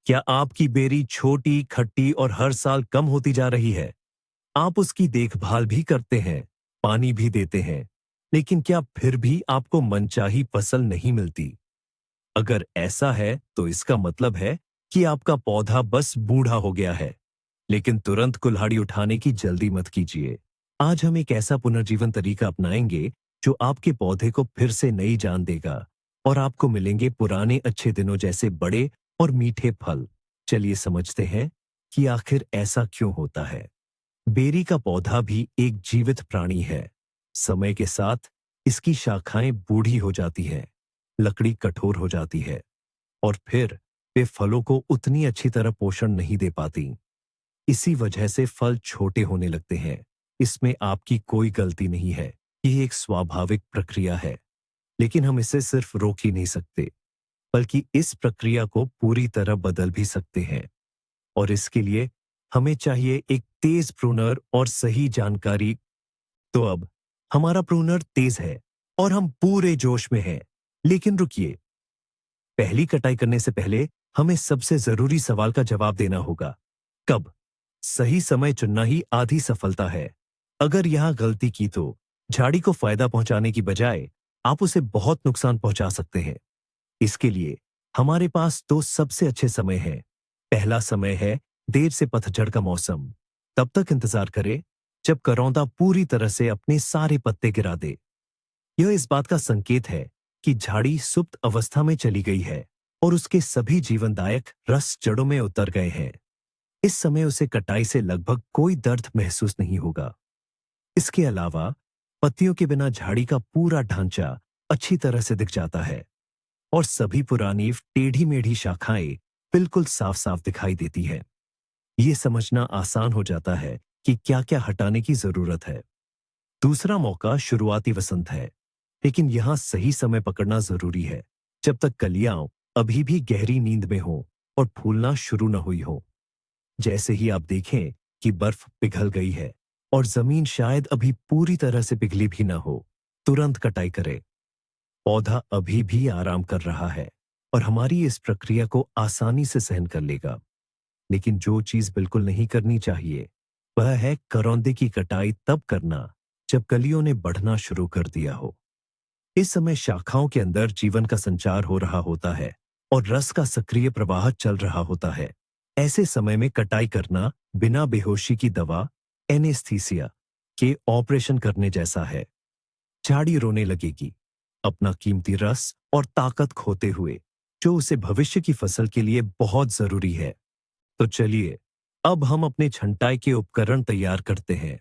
क्या आपकी बेरी छोटी, खट्टी और हर साल कम होती जा रही है? आप उसकी देखभाल भी करते हैं, पानी भी देते हैं, लेकिन क्या फिर भी आपको मनचाही फसल नहीं मिलती? अगर ऐसा है, तो इसका मतलब है कि आपका पौधा बस बूढ़ा हो गया है। लेकिन तुरंत कुल्हाड़ी उठाने की जल्दी मत कीजिए। आज हम एक ऐसा पुनर्जीवन तरीका अपनाएंगे जो आपके पौधे को फिर से नई जान देगा और आपको मिलेंगे पुराने अच्छे दिनों जैसे बड़े और मीठे फल। चलिए समझते हैं कि आखिर ऐसा क्यों होता है। बेरी का पौधा भी एक जीवित प्राणी है। समय के साथ इसकी शाखाएं बूढ़ी हो जाती हैं, लकड़ी कठोर हो जाती है और फिर वे फलों को उतनी अच्छी तरह पोषण नहीं दे पाती। इसी वजह से फल छोटे होने लगते हैं। इसमें आपकी कोई गलती नहीं है। ये एक स्वाभाविक प्रक्रिया है, लेकिन हम इसे सिर्फ रोक ही नहीं सकते, बल्कि इस प्रक्रिया को पूरी तरह बदल भी सकते हैं। और इसके लिए हमें चाहिए एक तेज प्रूनर और सही जानकारी। तो अब हमारा प्रूनर तेज है और हम पूरे जोश में हैं। लेकिन रुकिए, पहली कटाई करने से पहले हमें सबसे जरूरी सवाल का जवाब देना होगा। कब? सही समय चुनना ही आधी सफलता है। अगर यहां गलती की तो झाड़ी को फायदा पहुंचाने की बजाय आप उसे बहुत नुकसान पहुंचा सकते हैं। इसके लिए हमारे पास दो सबसे अच्छे समय हैं। पहला समय है देर से पतझड़ का मौसम। तब तक इंतजार करें जब करौंदा पूरी तरह से अपने सारे पत्ते गिरा दे। यह इस बात का संकेत है कि झाड़ी सुप्त अवस्था में चली गई है और उसके सभी जीवनदायक रस जड़ों में उतर गए हैं। इस समय उसे कटाई से लगभग कोई दर्द महसूस नहीं होगा। इसके अलावा पत्तियों के बिना झाड़ी का पूरा ढांचा अच्छी तरह से दिख जाता है और सभी पुरानी टेढ़ी मेढ़ी शाखाएं बिल्कुल साफ साफ दिखाई देती है। ये समझना आसान हो जाता है कि क्या क्या हटाने की जरूरत है। दूसरा मौका शुरुआती वसंत है, लेकिन यहां सही समय पकड़ना जरूरी है, जब तक कलियां अभी भी गहरी नींद में हो और फूलना शुरू न हुई हो। जैसे ही आप देखें कि बर्फ पिघल गई है और जमीन शायद अभी पूरी तरह से पिघली भी ना हो, तुरंत कटाई करें। पौधा अभी भी आराम कर रहा है और हमारी इस प्रक्रिया को आसानी से सहन कर लेगा। लेकिन जो चीज बिल्कुल नहीं करनी चाहिए, वह है करौंदे की कटाई तब करना जब कलियों ने बढ़ना शुरू कर दिया हो। इस समय शाखाओं के अंदर जीवन का संचार हो रहा होता है और रस का सक्रिय प्रवाह चल रहा होता है। ऐसे समय में कटाई करना बिना बेहोशी की दवा, एनेस्थीसिया के ऑपरेशन करने जैसा है। झाड़ी रोने लगेगी, अपना कीमती रस और ताकत खोते हुए, जो उसे भविष्य की फसल के लिए बहुत जरूरी है। तो चलिए, अब हम अपने छंटाई के उपकरण तैयार करते हैं।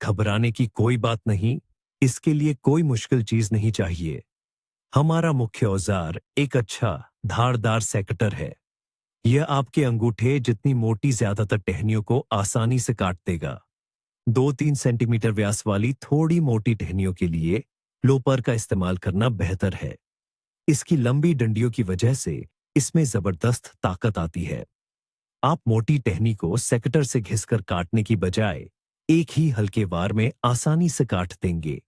घबराने की कोई बात नहीं, इसके लिए कोई मुश्किल चीज नहीं चाहिए। हमारा मुख्य औजार एक अच्छा धारदार सेकटर है। यह आपके अंगूठे जितनी मोटी ज्यादातर टहनियों को आसानी से काट देगा। 2-3 सेंटीमीटर व्यास वाली थोड़ी मोटी टहनियों के लिए लोपर का इस्तेमाल करना बेहतर है। इसकी लंबी डंडियों की वजह से इसमें जबरदस्त ताकत आती है। आप मोटी टहनी को सेकटर से घिसकर काटने की बजाय एक ही हल्के वार में आसानी से काट देंगे।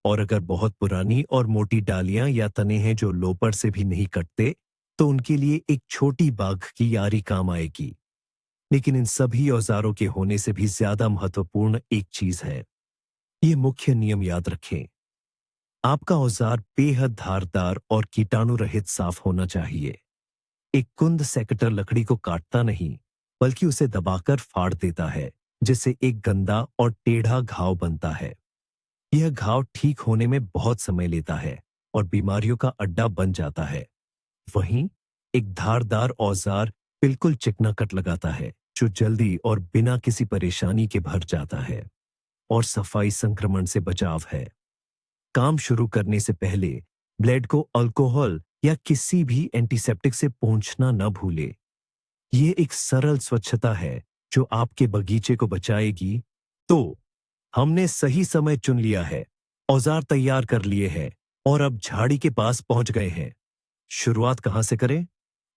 और अगर बहुत पुरानी और मोटी डालियां या तने हैं जो लोपर से भी नहीं कटते, तो उनके लिए एक छोटी बाघ की यारी काम आएगी। लेकिन इन सभी औजारों के होने से भी ज्यादा महत्वपूर्ण एक चीज है। ये मुख्य नियम याद रखें। आपका औजार बेहद धारदार और कीटाणु रहित साफ होना चाहिए। एक कुंद सेकटर लकड़ी को काटता नहीं, बल्कि उसे दबाकर फाड़ देता है, जिससे एक गंदा और टेढ़ा घाव बनता है। यह घाव ठीक होने में बहुत समय लेता है और बीमारियों का अड्डा बन जाता है। वहीं एक धारदार औजार बिल्कुल चिकना कट लगाता है, जो जल्दी और बिना किसी परेशानी के भर जाता है। और सफाई संक्रमण से बचाव है। काम शुरू करने से पहले ब्लेड को अल्कोहल या किसी भी एंटीसेप्टिक से पोंछना न भूले। ये एक सरल स्वच्छता है जो आपके बगीचे को बचाएगी। तो हमने सही समय चुन लिया है, औजार तैयार कर लिए हैं और अब झाड़ी के पास पहुंच गए हैं। शुरुआत कहां से करें?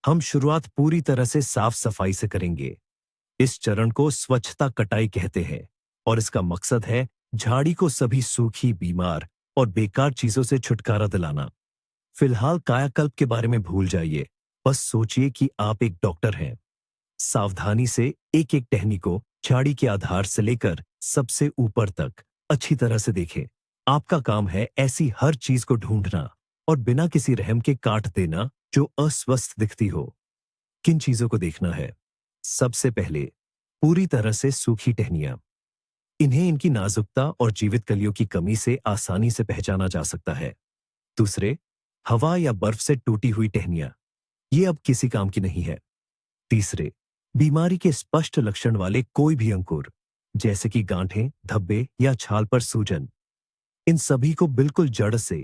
हम शुरुआत पूरी तरह से साफ सफाई से करेंगे। इस चरण को स्वच्छता कटाई कहते हैं और इसका मकसद है झाड़ी को सभी सूखी, बीमार और बेकार चीजों से छुटकारा दिलाना। फिलहाल कायाकल्प के बारे में भूल जाइए बस सोचिए कि आप एक डॉक्टर हैं। सावधानी से एक एक टहनी को झाड़ी के आधार से लेकर सबसे ऊपर तक अच्छी तरह से देखें। आपका काम है ऐसी हर चीज को ढूंढना और बिना किसी रहम के काट देना जो अस्वस्थ दिखती हो। किन चीजों को देखना है? सबसे पहले, पूरी तरह से सूखी टहनियां। इन्हें इनकी नाजुकता और जीवित कलियों की कमी से आसानी से पहचाना जा सकता है। दूसरे, हवा या बर्फ से टूटी हुई टहनियां। ये अब किसी काम की नहीं है। तीसरे, बीमारी के स्पष्ट लक्षण वाले कोई भी अंकुर, जैसे कि गांठें, धब्बे या छाल पर सूजन। इन सभी को बिल्कुल जड़ से,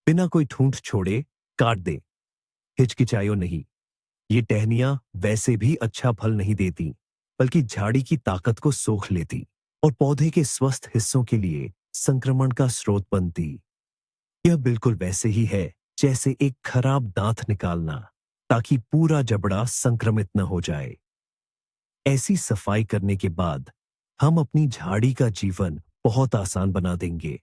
बिना कोई ठूंठ छोड़े, काट दें। हिचकिचाइयो नहीं। ये टहनियां वैसे भी अच्छा फल नहीं देती, बल्कि झाड़ी की ताकत को सोख लेती और पौधे के स्वस्थ हिस्सों के लिए संक्रमण का स्रोत बनती। यह बिल्कुल वैसे ही है जैसे एक खराब दांत निकालना, ताकि पूरा जबड़ा संक्रमित न हो जाए। ऐसी सफाई करने के बाद हम अपनी झाड़ी का जीवन बहुत आसान बना देंगे।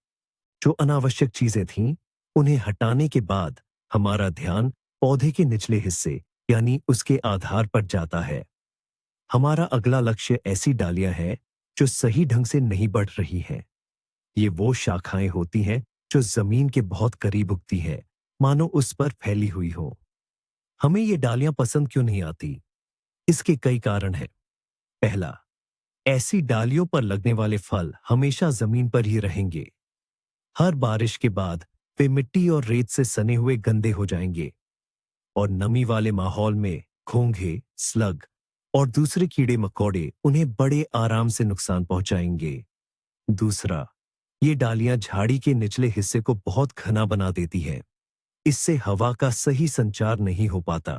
जो अनावश्यक चीजें थीं, उन्हें हटाने के बाद हमारा ध्यान पौधे के निचले हिस्से यानी उसके आधार पर जाता है। हमारा अगला लक्ष्य ऐसी डालियां हैं जो सही ढंग से नहीं बढ़ रही हैं। ये वो शाखाएं होती हैं जो जमीन के बहुत करीब उगती हैं, मानो उस पर फैली हुई हो। हमें ये डालियां पसंद क्यों नहीं आती? इसके कई कारण हैं। पहला, ऐसी डालियों पर लगने वाले फल हमेशा जमीन पर ही रहेंगे। हर बारिश के बाद वे मिट्टी और रेत से सने हुए गंदे हो जाएंगे और नमी वाले माहौल में घोंघे, स्लग और दूसरे कीड़े मकोड़े उन्हें बड़े आराम से नुकसान पहुंचाएंगे। दूसरा, ये डालियां झाड़ी के निचले हिस्से को बहुत घना बना देती हैं। इससे हवा का सही संचार नहीं हो पाता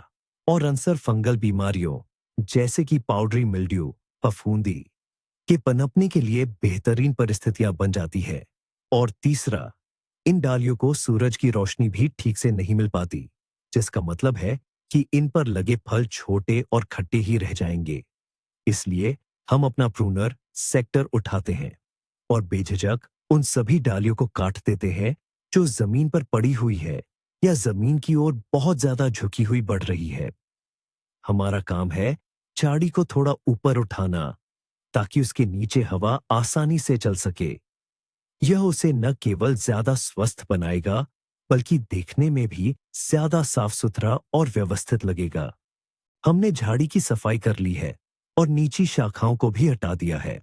और अक्सर फंगल बीमारियों जैसे कि पाउडरी मिल्ड्यू, फफूंदी के पनपने के लिए बेहतरीन परिस्थितियां बन जाती है। और तीसरा, इन डालियों को सूरज की रोशनी भी ठीक से नहीं मिल पाती, जिसका मतलब है कि इन पर लगे फल छोटे और खट्टे ही रह जाएंगे। इसलिए हम अपना प्रूनर सेक्टर उठाते हैं और बेझिझक उन सभी डालियों को काट देते हैं जो जमीन पर पड़ी हुई है या जमीन की ओर बहुत ज्यादा झुकी हुई बढ़ रही है। हमारा काम है झाड़ी को थोड़ा ऊपर उठाना, ताकि उसके नीचे हवा आसानी से चल सके। यह उसे न केवल ज्यादा स्वस्थ बनाएगा, बल्कि देखने में भी ज्यादा साफ सुथरा और व्यवस्थित लगेगा। हमने झाड़ी की सफाई कर ली है और नीची शाखाओं को भी हटा दिया है।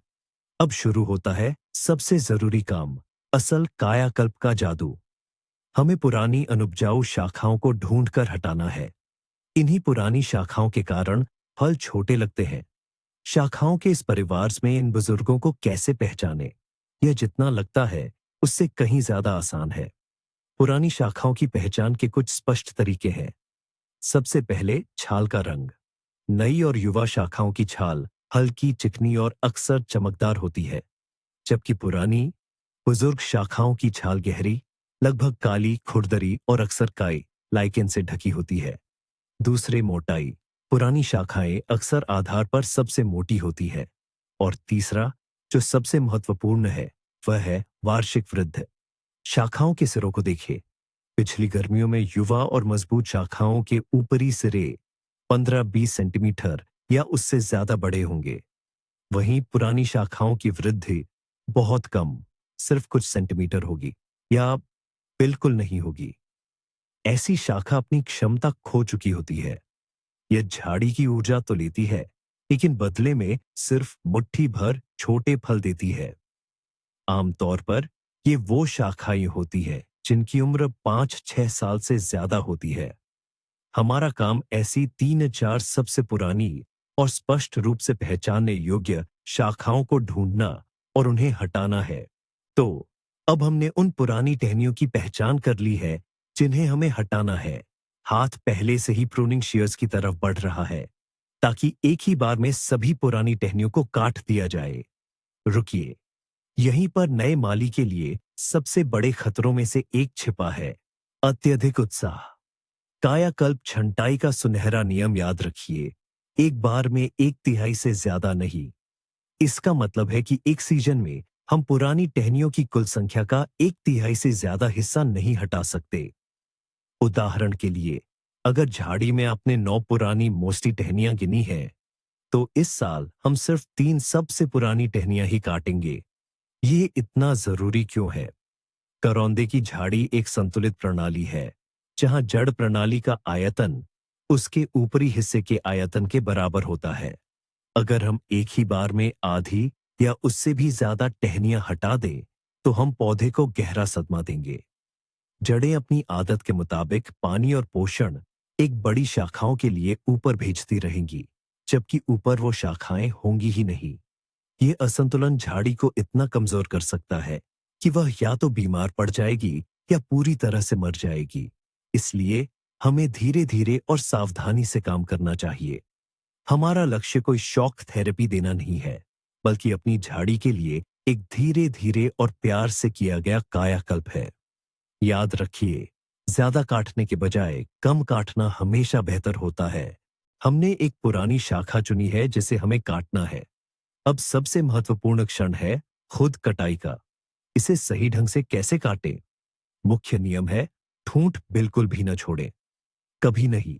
अब शुरू होता है सबसे जरूरी काम, असल कायाकल्प का जादू। हमें पुरानी अनुपजाऊ शाखाओं को ढूंढकर हटाना है। इन्हीं पुरानी शाखाओं के कारण फल छोटे लगते हैं। शाखाओं के इस परिवार में इन बुजुर्गों को कैसे पहचाने? यह जितना लगता है उससे कहीं ज्यादा आसान है। पुरानी शाखाओं की पहचान के कुछ स्पष्ट तरीके हैं। सबसे पहले, छाल का रंग। नई और युवा शाखाओं की छाल हल्की, चिकनी और अक्सर चमकदार होती है, जबकि पुरानी, बुजुर्ग शाखाओं की छाल गहरी, लगभग काली, खुरदरी और अक्सर काई लाइकेन से ढकी होती है। दूसरे, मोटाई। पुरानी शाखाएं अक्सर आधार पर सबसे मोटी होती है। और तीसरा, जो सबसे महत्वपूर्ण है, वह है वार्षिक वृद्धि। शाखाओं के सिरों को देखिए। पिछली गर्मियों में युवा और मजबूत शाखाओं के ऊपरी सिरे 15-20 सेंटीमीटर या उससे ज्यादा बड़े होंगे। वहीं पुरानी शाखाओं की वृद्धि बहुत कम, सिर्फ कुछ सेंटीमीटर होगी या बिल्कुल नहीं होगी। ऐसी शाखा अपनी क्षमता खो चुकी होती है। यह झाड़ी की ऊर्जा तो लेती है, लेकिन बदले में सिर्फ मुट्ठी भर छोटे फल देती है। आमतौर पर ये वो शाखाएं होती है जिनकी उम्र 5-6 साल से ज्यादा होती है। हमारा काम ऐसी 3-4 सबसे पुरानी और स्पष्ट रूप से पहचानने योग्य शाखाओं को ढूंढना और उन्हें हटाना है। तो अब हमने उन पुरानी टहनियों की पहचान कर ली है जिन्हें हमें हटाना है। हाथ पहले से ही प्रूनिंग shears की तरफ बढ़ रहा है, ताकि एक ही बार में सभी पुरानी टहनियों को काट दिया जाए। रुकिए, यहीं पर नए माली के लिए सबसे बड़े खतरों में से एक छिपा है, अत्यधिक उत्साह। कायाकल्प छंटाई का सुनहरा नियम याद रखिए, एक बार में 1/3 से ज्यादा नहीं। इसका मतलब है कि एक सीजन में हम पुरानी टहनियों की कुल संख्या का 1/3 से ज्यादा हिस्सा नहीं हटा सकते। उदाहरण के लिए, अगर झाड़ी में आपने 9 पुरानी मोस्टी टहनियां गिनी हैं, तो इस साल हम सिर्फ 3 सबसे पुरानी टहनियां ही काटेंगे। ये इतना जरूरी क्यों है? करौंदे की झाड़ी एक संतुलित प्रणाली है, जहां जड़ प्रणाली का आयतन उसके ऊपरी हिस्से के आयतन के बराबर होता है। अगर हम एक ही बार में आधी या उससे भी ज्यादा टहनियां हटा दें, तो हम पौधे को गहरा सदमा देंगे। जड़ें अपनी आदत के मुताबिक पानी और पोषण एक बड़ी शाखाओं के लिए ऊपर भेजती रहेंगी, जबकि ऊपर वो शाखाएं होंगी ही नहीं। ये असंतुलन झाड़ी को इतना कमजोर कर सकता है कि वह या तो बीमार पड़ जाएगी या पूरी तरह से मर जाएगी। इसलिए हमें धीरे धीरे और सावधानी से काम करना चाहिए। हमारा लक्ष्य कोई शॉक थेरेपी देना नहीं है, बल्कि अपनी झाड़ी के लिए एक धीरे धीरे और प्यार से किया गया कायाकल्प है। याद रखिए, ज्यादा काटने के बजाय कम काटना हमेशा बेहतर होता है। हमने एक पुरानी शाखा चुनी है जिसे हमें काटना है। अब सबसे महत्वपूर्ण क्षण है खुद कटाई का। इसे सही ढंग से कैसे काटें? मुख्य नियम है, ठूंठ बिल्कुल भी न छोड़ें। कभी नहीं।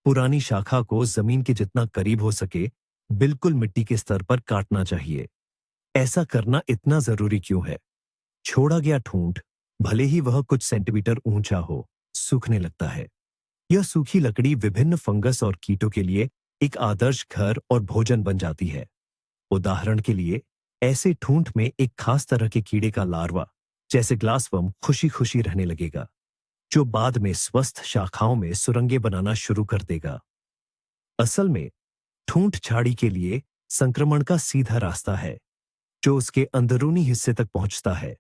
पुरानी शाखा को जमीन के जितना करीब हो सके बिल्कुल मिट्टी के स्तर पर काटना चाहिए। ऐसा करना इतना जरूरी क्यों है? छोड़ा गया ठूंठ, भले ही वह कुछ सेंटीमीटर ऊंचा हो, सूखने लगता है। यह सूखी लकड़ी विभिन्न फंगस और कीटों के लिए एक आदर्श घर और भोजन बन जाती है। उदाहरण के लिए, ऐसे ठूंठ में एक खास तरह के कीड़े का लार्वा, जैसे ग्लासवर्म, खुशी खुशी रहने लगेगा, जो बाद में स्वस्थ शाखाओं में सुरंगें बनाना शुरू कर देगा। असल में ठूंठ झाड़ी के लिए संक्रमण का सीधा रास्ता है, जो उसके अंदरूनी हिस्से तक पहुंचता है।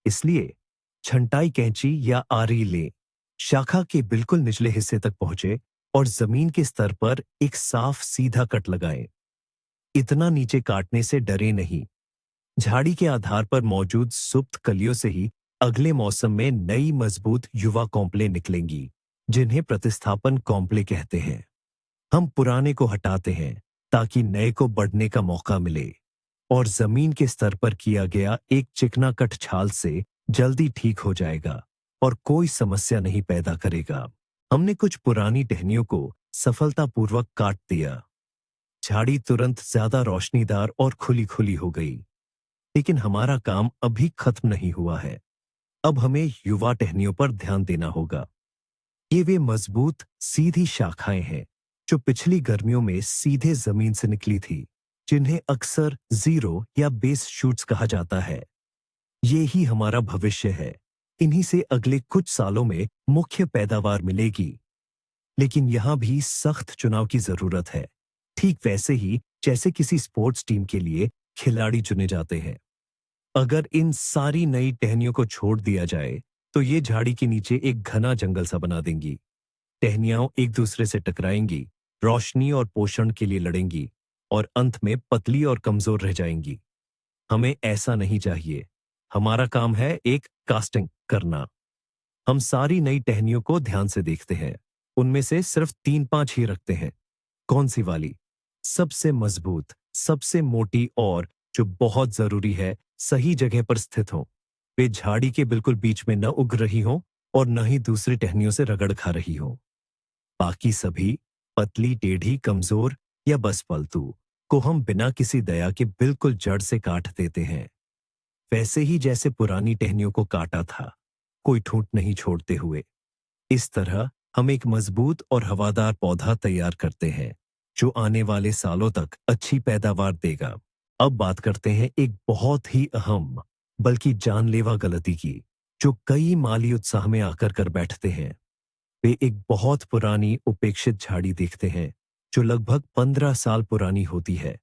इसलिए छंटाई कैंची या आरी लें, शाखा के बिल्कुल निचले हिस्से तक पहुंचे और जमीन के स्तर पर एक साफ सीधा कट लगाएं। इतना नीचे काटने से डरे नहीं। झाड़ी के आधार पर मौजूद सुप्त कलियों से ही अगले मौसम में नई मजबूत युवा कॉम्प्ले निकलेंगी, जिन्हें प्रतिस्थापन कॉम्प्ले कहते हैं। हम पुराने को हटाते हैं ताकि नए को बढ़ने का मौका मिले, और जमीन के स्तर पर किया गया एक चिकना कट छाल से जल्दी ठीक हो जाएगा और कोई समस्या नहीं पैदा करेगा। हमने कुछ पुरानी टहनियों को सफलतापूर्वक काट दिया। झाड़ी तुरंत ज्यादा रोशनीदार और खुली खुली हो गई। लेकिन हमारा काम अभी खत्म नहीं हुआ है। अब हमें युवा टहनियों पर ध्यान देना होगा। ये वे मजबूत सीधी शाखाएं हैं जो पिछली गर्मियों में सीधे जमीन से निकली थी, जिन्हें अक्सर जीरो या बेस शूट्स कहा जाता है। ये ही हमारा भविष्य है। इन्हीं से अगले कुछ सालों में मुख्य पैदावार मिलेगी। लेकिन यहां भी सख्त चुनाव की जरूरत है, ठीक वैसे ही जैसे किसी स्पोर्ट्स टीम के लिए खिलाड़ी चुने जाते हैं। अगर इन सारी नई टहनियों को छोड़ दिया जाए, तो ये झाड़ी के नीचे एक घना जंगल सा बना देंगी। टहनियां एक दूसरे से टकराएंगी, रोशनी और पोषण के लिए लड़ेंगी, और अंत में पतली और कमजोर रह जाएंगी। हमें ऐसा नहीं चाहिए। हमारा काम है एक कास्टिंग करना। हम सारी नई टहनियों को ध्यान से देखते हैं। उनमें से सिर्फ 3-5 ही रखते हैं। कौन सी वाली? सबसे मजबूत, सबसे मोटी और जो बहुत जरूरी है, सही जगह पर स्थित हो। वे झाड़ी के बिल्कुल बीच में न उग रही हो और न ही दूसरी टहनियों से रगड़ खा रही हो। बाकी सभी पतली, टेढ़ी, कमजोर या बस पलतू को हम बिना किसी दया के बिल्कुल जड़ से काट देते हैं। वैसे ही जैसे पुरानी टहनियों को काटा था, कोई ठूंठ नहीं छोड़ते हुए। इस तरह हम एक मजबूत और हवादार पौधा तैयार करते हैं, जो आने वाले सालों तक अच्छी पैदावार देगा। अब बात करते हैं एक बहुत ही अहम, बल्कि जानलेवा गलती की, जो कई माली उत्साह में आकर कर बैठते हैं। वे एक बहुत पुरानी उपेक्षित झाड़ी देखते हैं, जो लगभग 15 साल पुरानी होती है,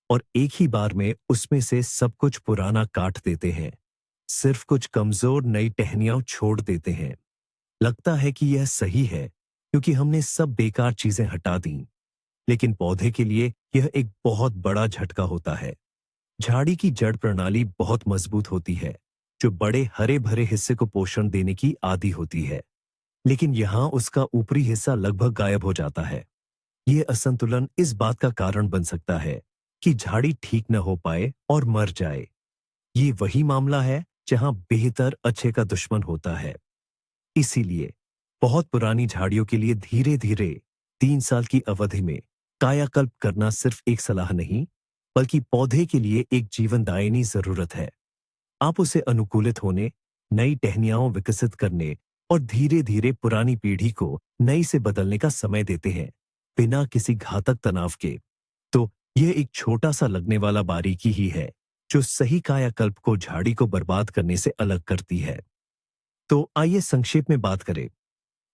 और एक ही बार में उसमें से सब कुछ पुराना काट देते हैं। सिर्फ कुछ कमजोर नई टहनियां छोड़ देते हैं। लगता है कि यह सही है, क्योंकि हमने सब बेकार चीजें हटा दी। लेकिन पौधे के लिए यह एक बहुत बड़ा झटका होता है। झाड़ी की जड़ प्रणाली बहुत मजबूत होती है, जो बड़े हरे भरे हिस्से को पोषण देने की आदी होती है। लेकिन यहाँ उसका ऊपरी हिस्सा लगभग गायब हो जाता है। यह असंतुलन इस बात का कारण बन सकता है कि झाड़ी ठीक न हो पाए और मर जाए। ये वही मामला है जहां बेहतर अच्छे का दुश्मन होता है। इसीलिए बहुत पुरानी झाड़ियों के लिए धीरे धीरे 3 साल की अवधि में कायाकल्प करना सिर्फ एक सलाह नहीं, बल्कि पौधे के लिए एक जीवनदायिनी जरूरत है। आप उसे अनुकूलित होने, नई टहनियाओं विकसित करने और धीरे धीरे पुरानी पीढ़ी को नई से बदलने का समय देते हैं, बिना किसी घातक तनाव के। तो यह एक छोटा सा लगने वाला बारीकी ही है जो सही कायाकल्प को झाड़ी को बर्बाद करने से अलग करती है। तो आइए संक्षेप में बात करें।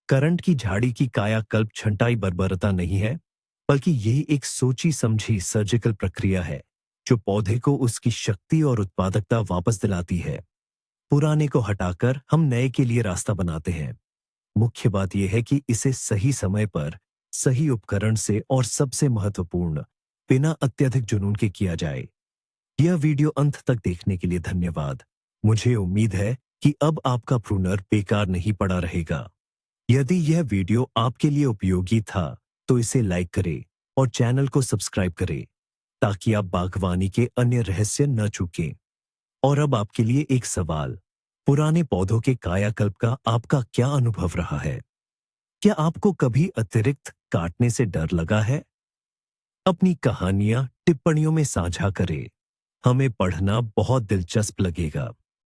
करंट की झाड़ी की कायाकल्प छंटाई बर्बरता नहीं है, बल्कि यही एक सोची समझी सर्जिकल प्रक्रिया है जो पौधे को उसकी शक्ति और उत्पादकता वापस दिलाती है। पुराने को हटाकर हम नए के लिए रास्ता बनाते हैं। मुख्य बात यह है कि इसे सही समय पर, सही उपकरण से और सबसे महत्वपूर्ण, बिना अत्यधिक जुनून के किया जाए। यह वीडियो अंत तक देखने के लिए धन्यवाद। मुझे उम्मीद है कि अब आपका प्रूनर बेकार नहीं पड़ा रहेगा। यदि यह वीडियो आपके लिए उपयोगी था, तो इसे लाइक करें और चैनल को सब्सक्राइब करें, ताकि आप बागवानी के अन्य रहस्य न चूकें। और अब आपके लिए एक सवाल, पुराने पौधों के कायाकल्प का आपका क्या अनुभव रहा है? क्या आपको कभी अतिरिक्त काटने से डर लगा है? अपनी कहानियां टिप्पणियों में साझा करें। हमें पढ़ना बहुत दिलचस्प लगेगा।